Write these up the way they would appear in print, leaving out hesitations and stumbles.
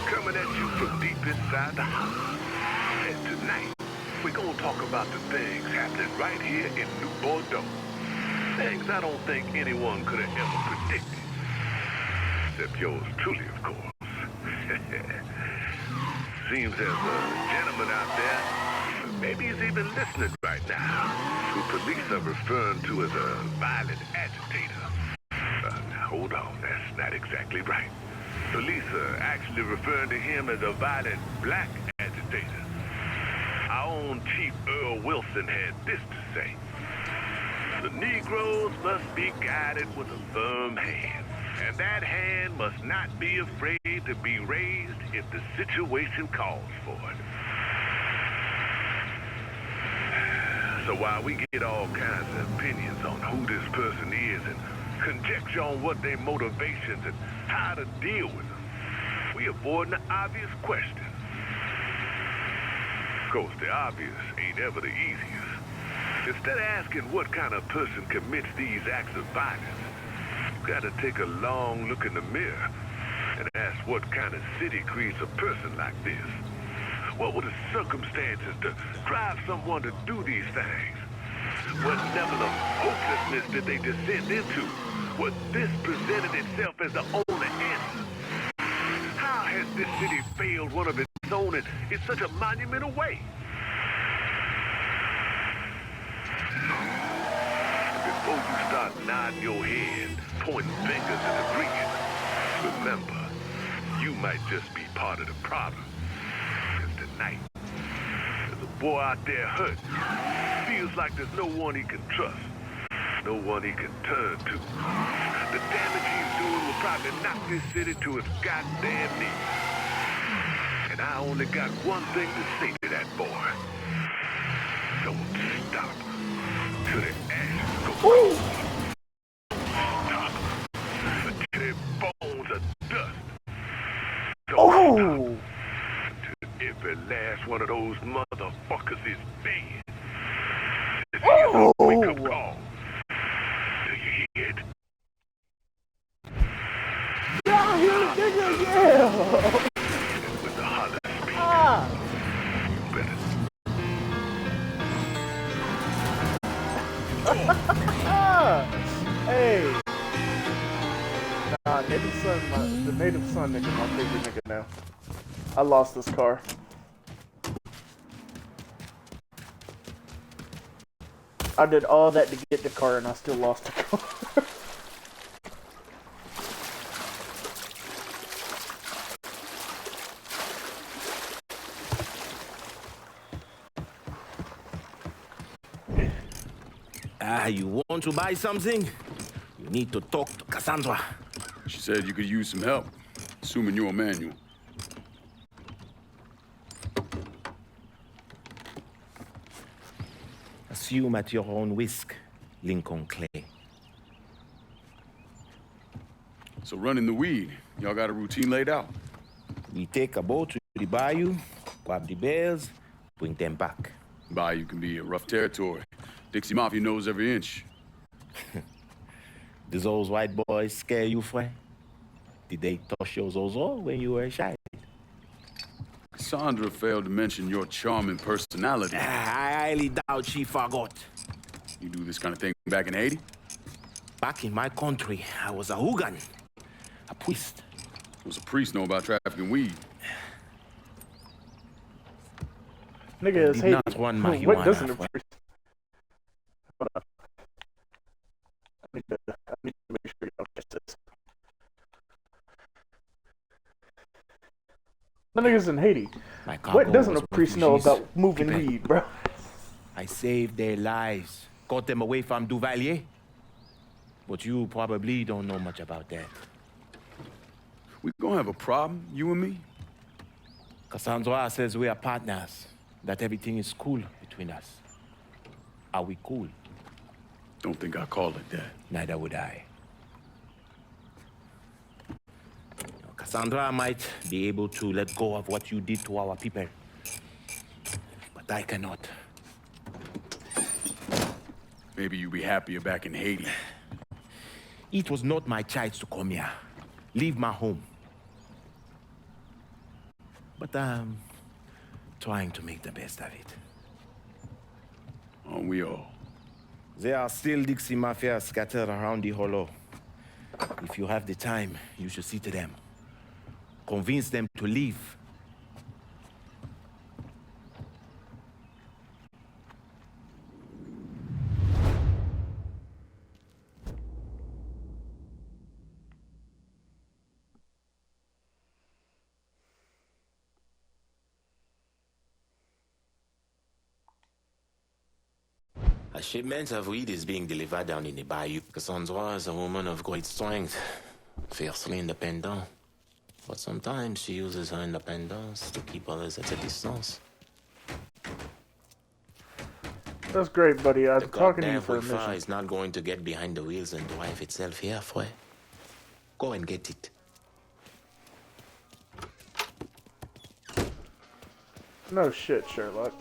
coming at you from deep inside the house. And tonight, we're gonna talk about the things happening right here in New Bordeaux. Things I don't think anyone could have ever predicted. Except yours truly, of course. Seems there's a gentleman out there, maybe he's even listening right now, who police are referring to as a violent agitator. Now hold on, that's not exactly right. Police are actually referring to him as a violent black agitator. Our own Chief Earl Wilson had this to say. The Negroes must be guided with a firm hand. And that hand must not be afraid to be raised if the situation calls for it. So while we get all kinds of opinions on who this person is and conjecture on what their motivations and how to deal with them, we avoid the obvious question. Of course, the obvious ain't ever the easiest. Instead of asking what kind of person commits these acts of violence, you gotta take a long look in the mirror and ask what kind of city creates a person like this. What were the circumstances to drive someone to do these things? What level of hopelessness did they descend into? What this presented itself as the only answer? How has this city failed one of its own in such a monumental way? Before you start nodding your head, pointing fingers and agreeing, remember, you might just be part of the problem. Because tonight, there's a boy out there hurt. Feels like there's no one he can trust. No one he can turn to. The damage he's doing will probably knock this city to its goddamn knees. And I only got one thing to say to that boy. Don't stop. Till the ashes go cold. Stop. Until their bones are dust. Don't stop. Until every last one of those motherfuckers is dead. This is a wake-up call. Do you hear it? Yeah, hear the nigga, yeah! With the holler speed. You better. Hey! Nah, the native son nigga, my favorite nigga now. I lost this car. I did all that to get the car and I still lost the car. You want to buy something? You need to talk to Cassandra. She said you could use some help, assuming you're Emmanuel. Assume at your own risk, Lincoln Clay. So running the weed, y'all got a routine laid out? We take a boat to the bayou, grab the bears, bring them back. Bayou can be a rough territory. Dixie Mafia knows every inch. Do those white boys scare you, Fred? Did they touch your zozo when you were a child? Cassandra failed to mention your charming personality. I highly doubt she forgot. You do this kind of thing back in Haiti? Back in my country, I was a hooligan, a priest. What's a priest know about trafficking weed? Nigga is Did hating. not run What marijuana, doesn't Fred. appreciate? Hold on. I need to make sure y'all catch this. The niggas in Haiti. My cargo What doesn't was a priest know refugees. about moving Keep it. weed, bro? I saved their lives, got them away from Duvalier. But you probably don't know much about that. We gonna have a problem, you and me? Cassandra says we are partners, that everything is cool between us. Are we cool? Don't think I call it that. Neither would I. Cassandra might be able to let go of what you did to our people. But I cannot. Maybe you'd be happier back in Haiti. It was not my choice to come here. Leave my home. But I'm trying to make the best of it. Aren't we all? There are still Dixie Mafia scattered around the hollow. If you have the time, you should see to them. Convince them to leave. A shipment of weed is being delivered down in the bayou. Cassandra is a woman of great strength, fiercely independent. But sometimes she uses her independence to keep others at a distance. That's great, buddy. I'm The talking to you goddamn for a Wi-Fi mission. is not going to get behind the wheels and drive itself here, Fred. Go and get it. No shit, Sherlock.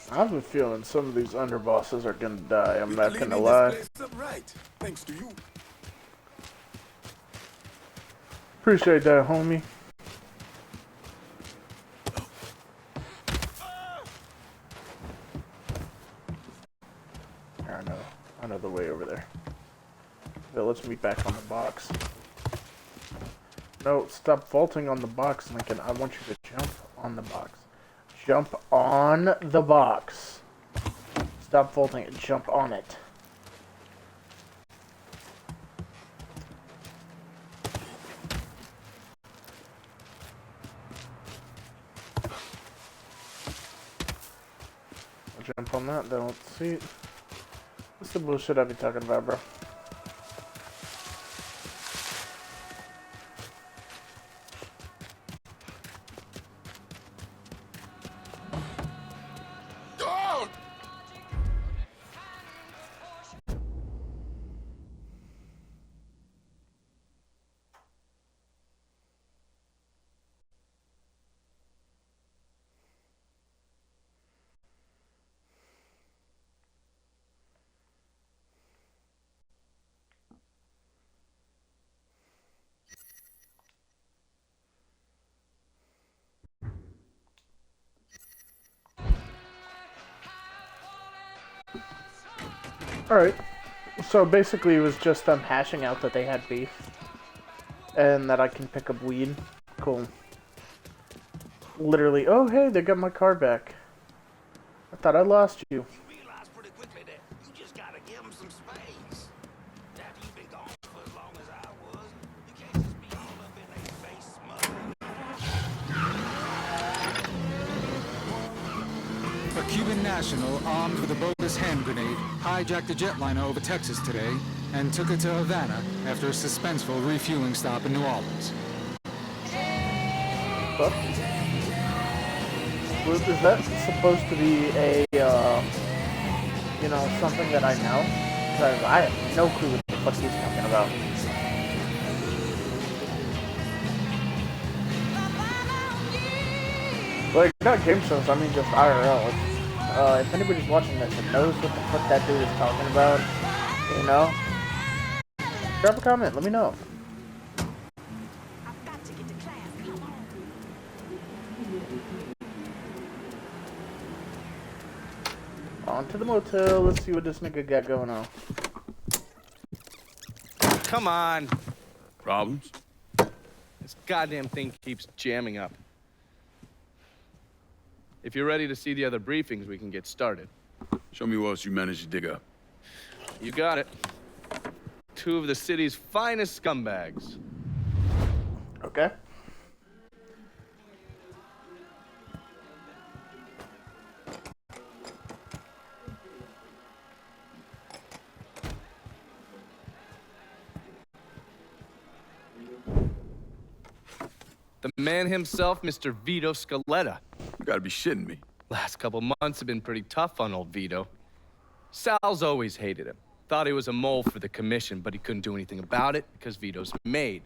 I have a feeling some of these underbosses are gonna die. I'm not gonna lie. Right. Thanks to you. Appreciate that, homie. I know the way over there. That lets me back on the box. No, stop vaulting on the box, Lincoln. I want you to jump on the box. Jump on the box. Stop vaulting it. Jump on it. I'll jump on that, then let's see. What's the bullshit I be talking about, bro? Alright, so basically it was just them hashing out that they had beef. And that I can pick up weed. Cool. Literally, oh hey, they got my car back. I thought I lost you. Realize pretty quickly that you just gotta give them some space. After you've been gone for as long as I was, you can't just be all up in their face smoking. A Cuban national armed with a bogus hand grenade hijacked a jetliner over Texas today and took it to Havana after a suspenseful refueling stop in New Orleans. What? Is that supposed to be a, you know, something that I know? Because I have no clue what the fuck he's talking about. Like, not game shows, I mean just IRL. If anybody's watching this and knows what the fuck that dude is talking about, you know, drop a comment, let me know. On to the motel, let's see what this nigga got going on. Come on. Problems? This goddamn thing keeps jamming up. If you're ready to see the other briefings, we can get started. Show me what else you managed to dig up. You got it. Two of the city's finest scumbags. Okay. The man himself, Mr. Vito Scaletta. You gotta be shitting me. Last couple months have been pretty tough on old Vito. Sal's always hated him. Thought he was a mole for the commission, but he couldn't do anything about it because Vito's made.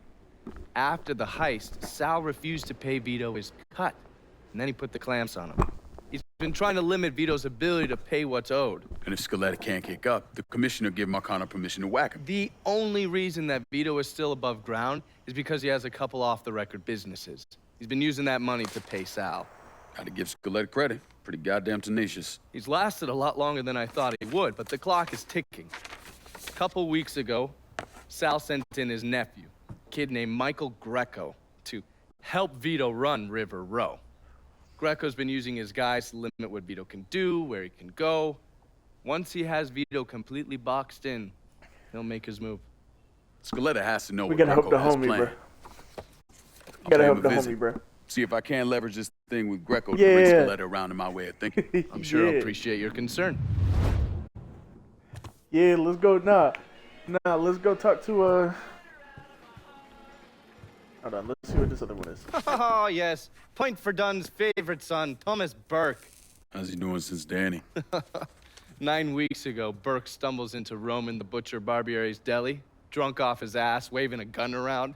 After the heist, Sal refused to pay Vito his cut, and then he put the clamps on him. He's been trying to limit Vito's ability to pay what's owed. And if Scaletta can't kick up, the commissioner give Marcano permission to whack him. The only reason that Vito is still above ground is because he has a couple off-the-record businesses. He's been using that money to pay Sal. Gotta give Scaletta credit. Pretty goddamn tenacious. He's lasted a lot longer than I thought he would, but the clock is ticking. A couple weeks ago, Sal sent in his nephew, a kid named Michael Greco, to help Vito run River Row. Greco's been using his guys to limit what Vito can do, where he can go. Once he has Vito completely boxed in, he'll make his move. Scaletta has to know We what gotta Greco help the has homie, bro. planned. We gotta pay help him the a visit. homie, bro. See if I can't leverage this thing with Greco to Yeah. bring Scaletta around to my way of thinking. I'm sure Yeah. he'll appreciate your concern. Yeah, let's go. Nah, let's go talk to Hold on, let's see what this other one is. Oh, yes. Point for Dunn's favorite son, Thomas Burke. How's he doing since Danny? 9 weeks ago, Burke stumbles into Roman the Butcher Barbiere's deli, drunk off his ass, waving a gun around.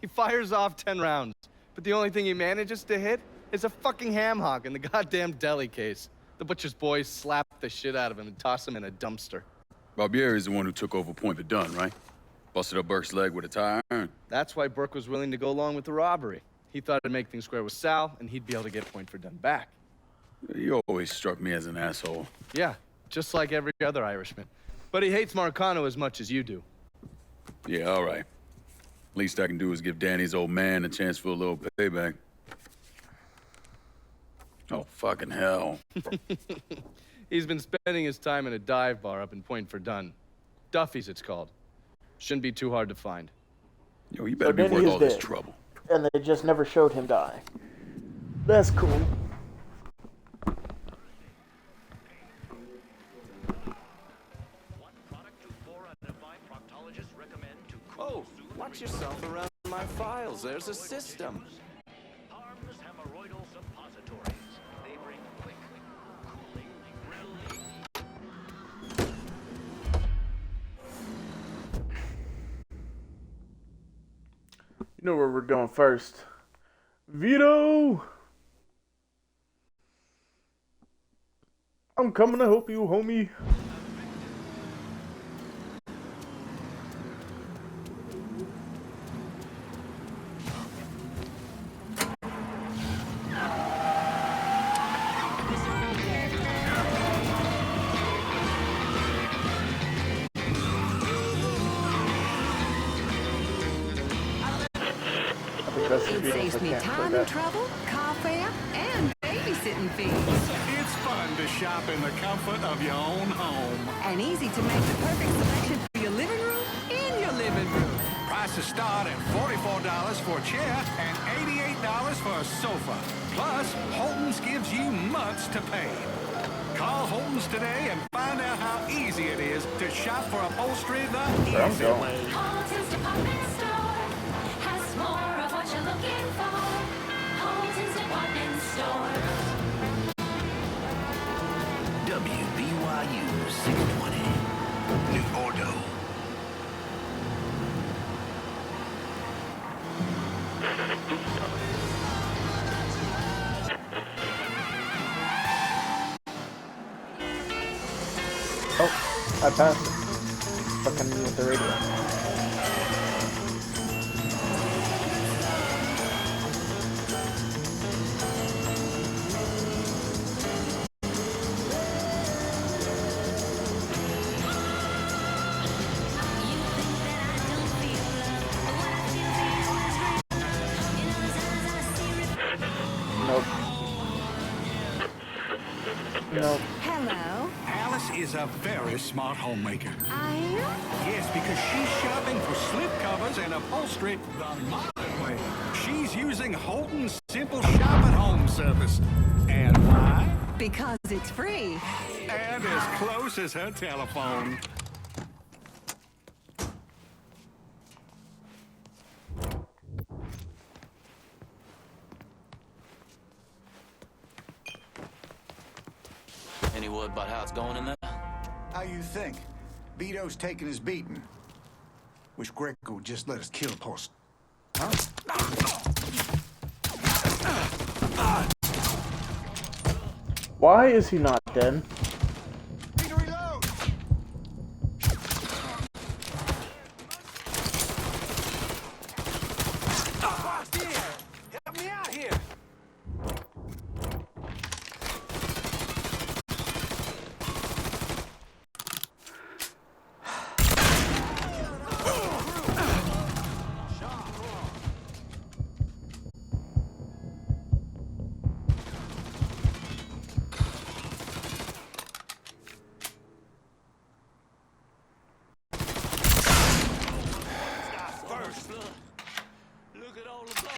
He fires off 10 rounds, but the only thing he manages to hit is a fucking ham hock in the goddamn deli case. The butcher's boys slap the shit out of him and toss him in a dumpster. Barbieri is the one who took over Point for Dunn, right? Busted up Burke's leg with a tire iron. That's why Burke was willing to go along with the robbery. He thought it'd make things square with Sal, and he'd be able to get Point for Dunn back. He always struck me as an asshole. Yeah, just like every other Irishman. But he hates Marcano as much as you do. Yeah, all right. Least I can do is give Danny's old man a chance for a little payback. Oh, fucking hell. He's been spending his time in a dive bar up in Point for Dunn. Duffy's, it's called. Shouldn't be too hard to find. Yo, you better be Danny worth is all this dead. trouble. And they just never showed him die. That's cool. Oh, watch yourself around my files. There's a system. Harmless hemorrhoidal suppositories. They bring quick, cooling You know where we're going first. Vito! I'm coming to help you, homie. It saves me time and trouble, car fare, and babysitting fees. It's fun to shop in the comfort of your own home. And easy to make the perfect selection for your living room in your living room. Prices start at $44 for a chair and $88 for a sofa. Plus, Holton's gives you months to pay. Call Holton's today and find out how easy it is to shop for upholstery the easy way. Holton's Department Store has more of what you're looking for. Holton's Department Store. WBYU 620. New Ordo. Oh, I passed it. Fucking with the radio. Nope. Nope. Hello, Alice is a very smart homemaker. I am. Yes, because she's shopping for slip covers and upholstery the modern way. She's using Holton's Simple Shop at Home service. And why? Because it's free. And as close as her telephone. Any word about how it's going in there? How you think? Vito's taking his beating. Wish Greco would just let us kill Post. Huh? Why is he not dead? Need to reload! Boxed in! Help me out here! Look at all the blood.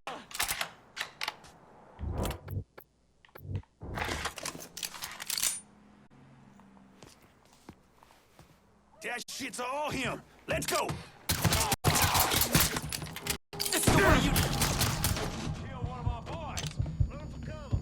That shit's all him. Let's go! This is the way you kill one of our boys. Run for cover.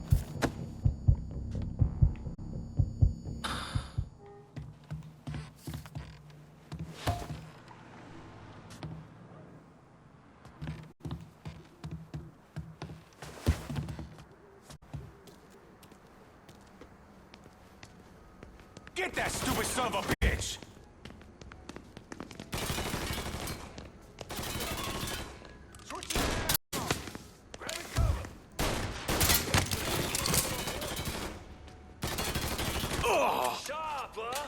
Get that stupid son of a bitch! Switch it down. Grab and cover. Oh! Sharp, huh?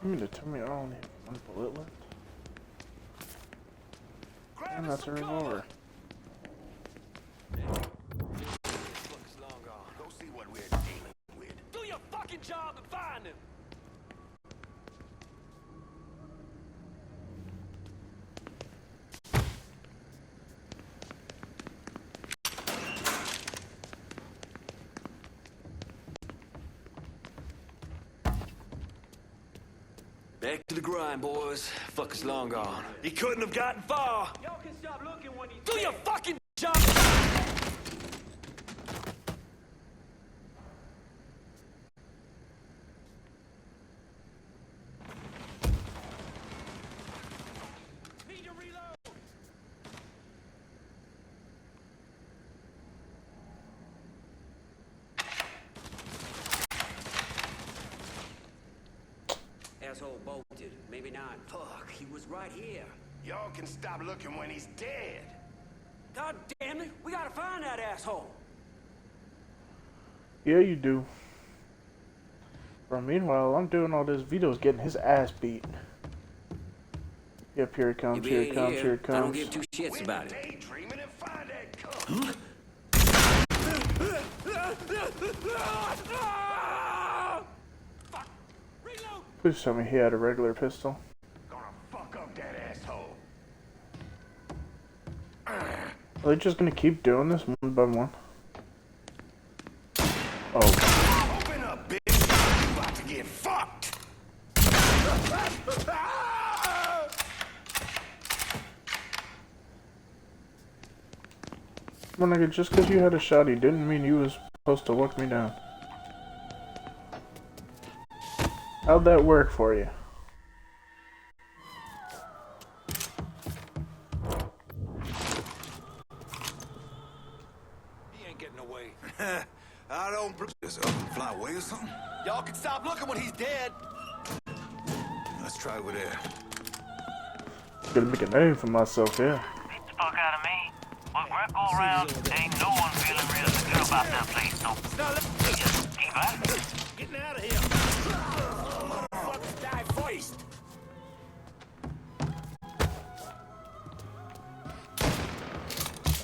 You mean to tell me I only have one bullet left? And that's a revolver. Fuck's long gone. Go see what we're dealing with. Do your fucking job and find him. Back to the grind, boys. Fucker's long gone. He couldn't have gotten far. Y'all can stop looking when he do your fucking job. Need to reload. Asshole bolted. Maybe not. Fuck, he was right here. Y'all can stop looking when he's dead. God damn it, we gotta find that asshole. Yeah, you do. Bro, meanwhile, I'm doing all this. Vito's getting his ass beat. Yep, here it comes, If he here it ain't comes, here, here it I don't comes. give two shits about it. Daydreaming and find that cup. Please tell me he had a regular pistol. Gonna fuck up that asshole. Are they just gonna keep doing this one by one? Oh. Open up, bitch. You about to get fucked. Well, nigga, just because you had a shotty didn't mean you was supposed to look me down. How'd that work for you? He ain't getting away. I don't... Just up and fly away or something? Y'all can stop looking when he's dead. Let's try over there. Gonna make a name for myself here. Beat the fuck out of me. With Greco around, ain't no one feeling real secure about that place, so just keep at it. Getting out of here. Motherfuckers die first.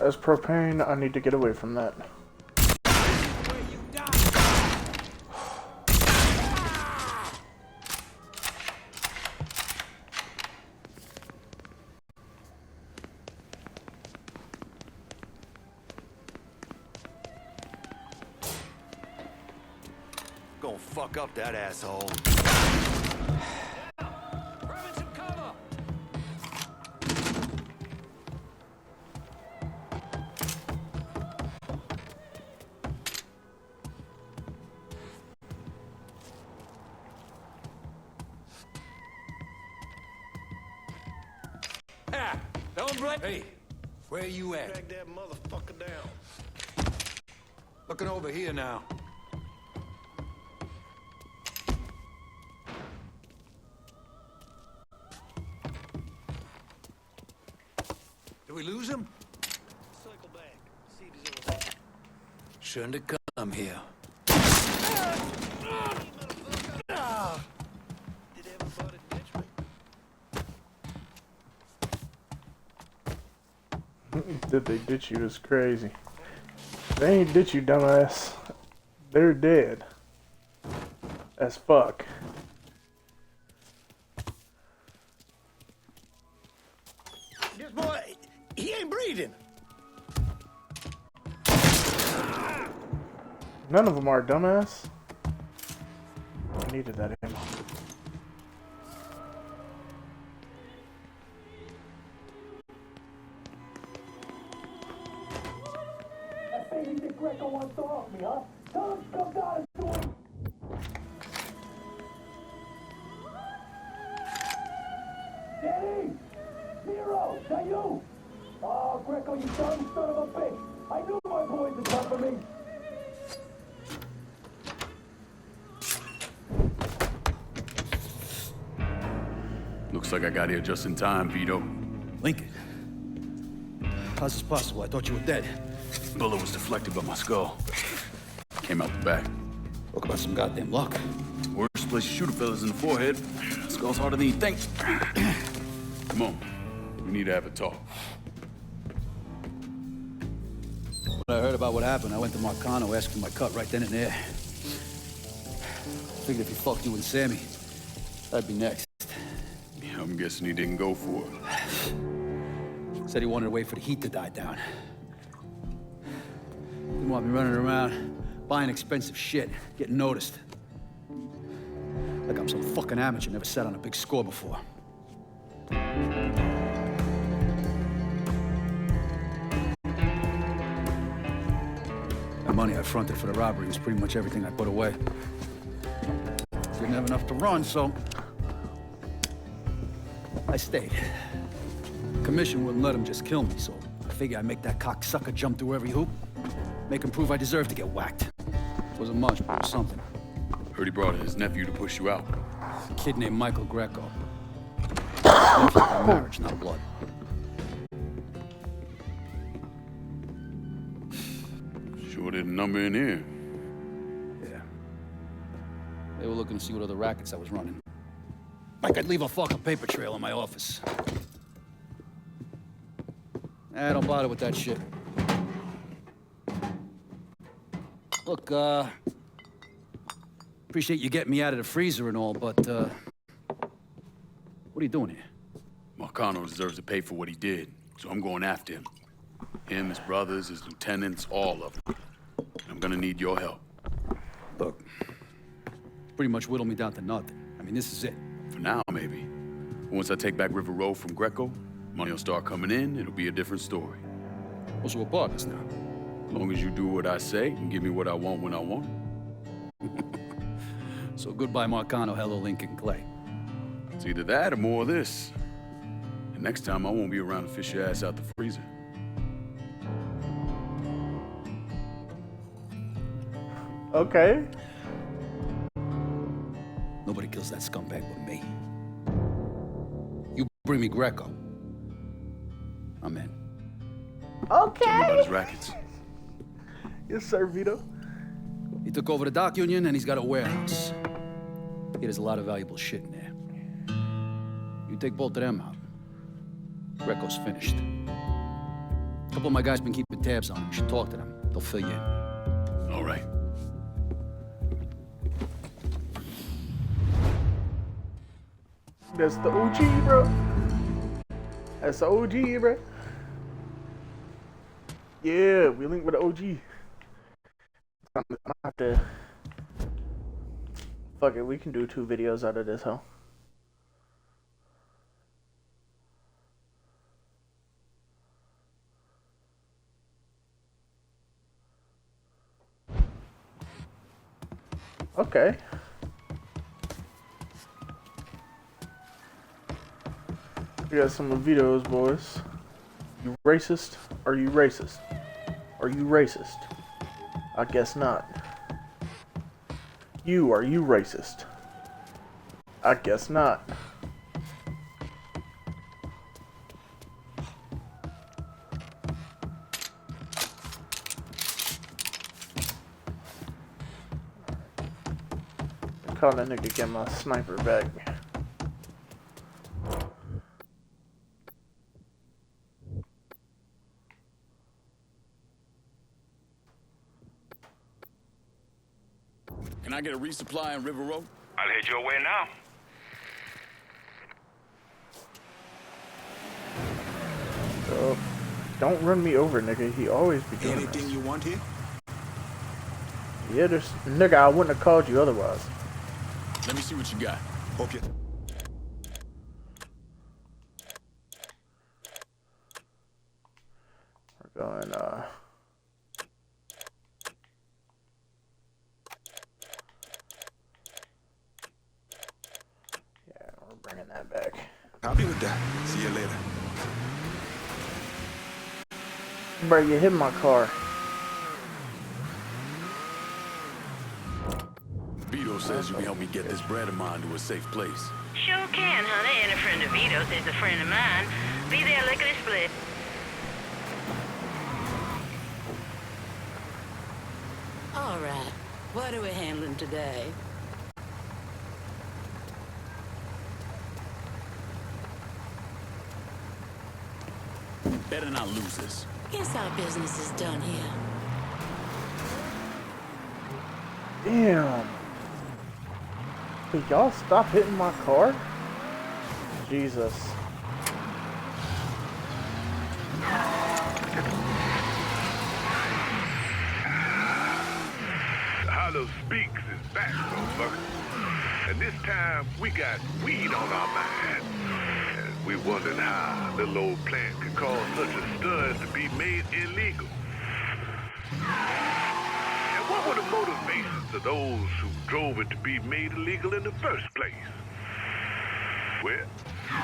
As propane, I need to get away from that. Where you die. Gonna fuck up that asshole. Grabbing some cover. Ha! Don't blame. Hey, where you at? Drag that motherfucker down. Looking over here now. Did we lose him? Circle back. See if he's over there. Shouldn't have come here. Did everybody ditch me? Did they ditch you? It's crazy. They ain't ditch you, dumbass. They're dead. As fuck. This boy, he ain't breathing. None of them are, dumbass. I needed that ammo. That baby Dick Greco wants to off me, huh? Tell him to come down and do it. Danny! Zero! That you? Oh, Greco, you dumb son of a bitch! I knew my boys would come for me! Looks like I got here just in time, Vito. Lincoln. How's this possible? I thought you were dead. Bullet was deflected by my skull. Came out the back. Talk about some goddamn luck. Worst place to shoot a fella's in the forehead. Skull's harder than you think. Come on. We need to have a talk. When I heard about what happened, I went to Marcano, asked for my cut right then and there. Figured if he fucked you and Sammy, I'd be next. Yeah, I'm guessing he didn't go for it. Said he wanted to wait for the heat to die down. Didn't want me running around, buying expensive shit, getting noticed. Like I'm some fucking amateur, never sat on a big score before. The money I fronted for the robbery was pretty much everything I put away. Didn't have enough to run, so I stayed. Commission wouldn't let him just kill me, so I figured I'd make that cocksucker jump through every hoop. Make him prove I deserve to get whacked. Wasn't much, but it was something. Heard he brought in his nephew to push you out. A kid named Michael Greco. Nephew by marriage, not blood. Sure didn't number in here. Yeah. They were looking to see what other rackets I was running. Like I'd leave a fucking paper trail in my office. Don't bother with that shit. Look, appreciate you getting me out of the freezer and all, but, what are you doing here? Marcano deserves to pay for what he did, so I'm going after him. Him, his brothers, his lieutenants, all of them. I'm gonna need your help. Look, pretty much whittled me down to nothing. I mean, this is it. For now, maybe. Once I take back River Road from Greco, money will start coming in, it'll be a different story. Well, so we're partners now. As long as you do what I say and give me what I want when I want it. So goodbye, Marcano, hello, Lincoln Clay. It's either that or more of this. And next time, I won't be around to fish your ass out the freezer. Okay. Nobody kills that scumbag but me. You bring me Greco. I'm in. Tell me about Okay. his rackets. Yes, sir, Vito. He took over the dock union and he's got a warehouse. There's a lot of valuable shit in there. You take both of them out. Greco's finished. A couple of my guys been keeping tabs on him. You should talk to them. They'll fill you in. All right. That's the OG, bro. That's the OG, bro. Yeah, we link with the OG. I'm gonna have to. Fuck it, we can do 2 videos out of this, huh? Okay. We got some Levitos, boys. You racist? Are you racist? Are you racist? I guess not. Are you racist? I guess not. Call that nigga get my sniper back. Can I get a resupply on River Road? I'll head your way now. Don't run me over, nigga. He always be doing Anything this. you want here? Yeah, there's... Nigga, I wouldn't have called you otherwise. Let me see what you got. Okay. We're going, yeah, we're bringing that back. Copy with that. See you later. Bro, you hit my car. Vito says you can help me get this bread of mine to a safe place. Sure can, honey. And a friend of Vito's is a friend of mine. Be there lickety split. All right. What are we handling today? Better not lose this. Guess our business is done here. Damn. Could y'all stop hitting my car? Jesus. Hollow Speaks is back, motherfucker. And this time, we got weed on our mind. And we wondered how little old plant could cause such a stud to be made illegal. And what were the motivations of those who drove it to be made illegal in the first place? Well,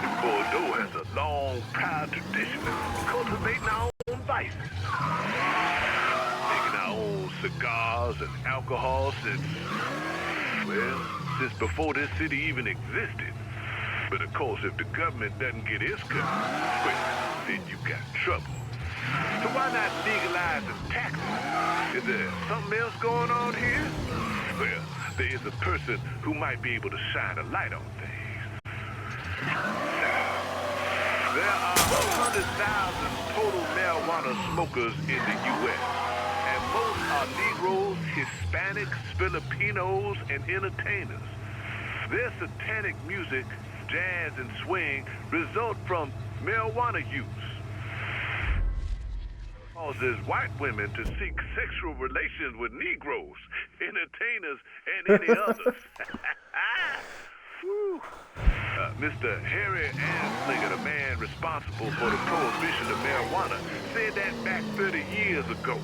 the Bordeaux has a long, proud tradition of cultivating our own vices. Making our own cigars and alcohol since before this city even existed. But of course, if the government doesn't get its cut, well, then you got trouble. So why not legalize the taxes? Is there something else going on here? Well, there is a person who might be able to shine a light on things. There are 100,000 total marijuana smokers in the U.S., and most are Negroes, Hispanics, Filipinos, and entertainers. Their satanic music, jazz, and swing result from marijuana use. Causes white women to seek sexual relations with Negroes, entertainers, and any others. Mr. Harry Anslinger, the man responsible for the prohibition of marijuana, said that back 30 years ago.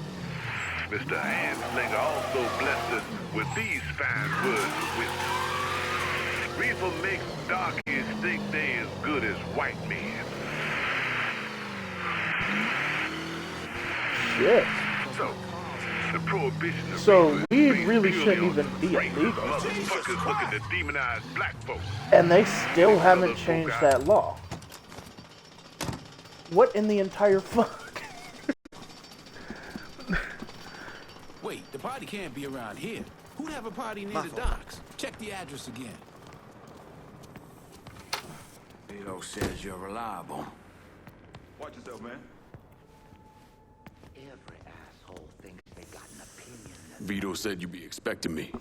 Mr. Anslinger also blessed us with these fine words of wisdom. Reefer makes darkies think they as good as white men. Shit. So, the prohibition of So reefer weed really is shouldn't purely even be illegal. motherfuckers looking to demonize black folks. And they still haven't changed that law. What in the entire fuck? Wait, the party can't be around here. Who'd have a party near the docks? Check the address again. Vito says you're reliable. Watch yourself, man. Every asshole thinks they got an opinion. Vito said you'd be expecting me.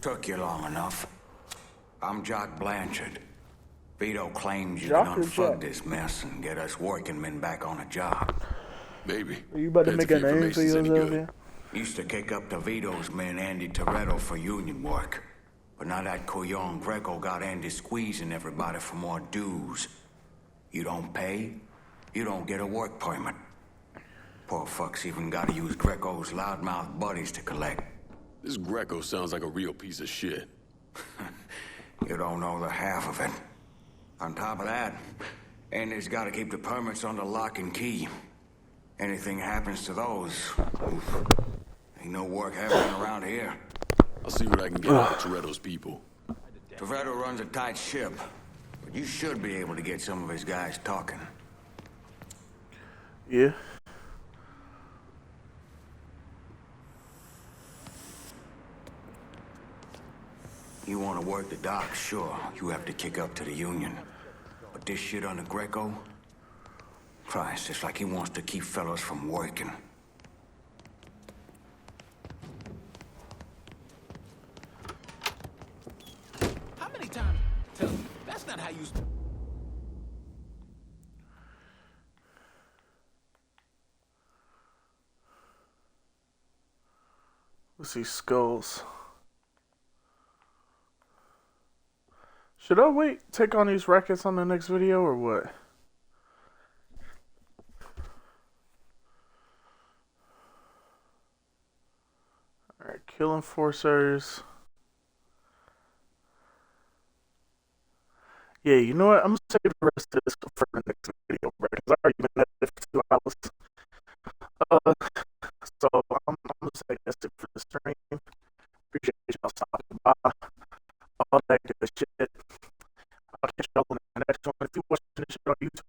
Took you long enough. I'm Jock Blanchard. Vito claims you Jock can or unfuck Jack? this mess and get us working men back on a job. Maybe. Are you about to Depends make a if the name for information's any yourself good. here? Used to kick up to Vito's man Andy Toretto for union work. But now that Couillon Greco got Andy squeezing everybody for more dues. You don't pay, you don't get a work permit. Poor fucks even gotta use Greco's loudmouth buddies to collect. This Greco sounds like a real piece of shit. You don't know the half of it. On top of that, And it's gotta keep the permits under lock and key. Anything happens to those, oof, ain't no work happening around here. I'll see what I can get out of Toretto's people. Toretto runs a tight ship, but you should be able to get some of his guys talking. Yeah. You want to work the docks, sure. You have to kick up to the Union. But this shit under Greco? Christ, it's like he wants to keep fellas from working. How many times? Tell me, that's not how you... Let's see, skulls. Should I wait, take on these rackets on the next video, or what? Alright, kill enforcers. Yeah, you know what? I'm gonna save the rest of this for the next video, right? Because I already been at it for 2 hours. So I'm gonna say that's it for the stream. Appreciate y'all stopping by. All that good shit. I'll catch y'all in the next one. If you're watching this shit on YouTube,